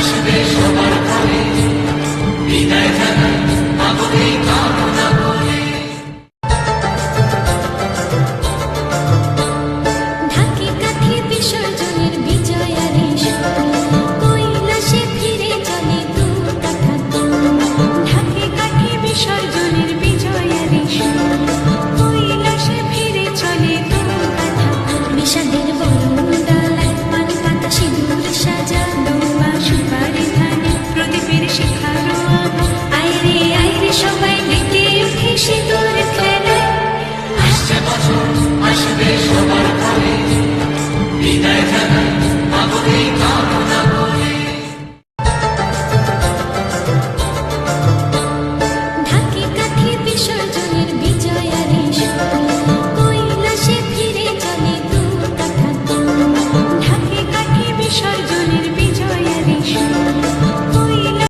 আসবে সবার ঘরে, বিদায় জানাই মাগোই কামনা করে। ঢাকে কাঠে বিসর্জনের বিজয়ারে কৈলাসে ফিরে চলে দূর কথা। ঢাকে কাঠে বিসর্জনের বিজয়ারে কৈলাসে ফিরে চলে দূর কথা। বিষাদের বরণ ডালায় পান পাতা সিঁদুর সাজানো বা সুপারি ধানে প্রদীপের শিখারো আলো। আইরে আইরে সবাই ডেকে উঠে সিঁদুর খেলায়। আসছে বছর আসবে সবার ঘরে, বিদায় জানাই মাগোই কামনা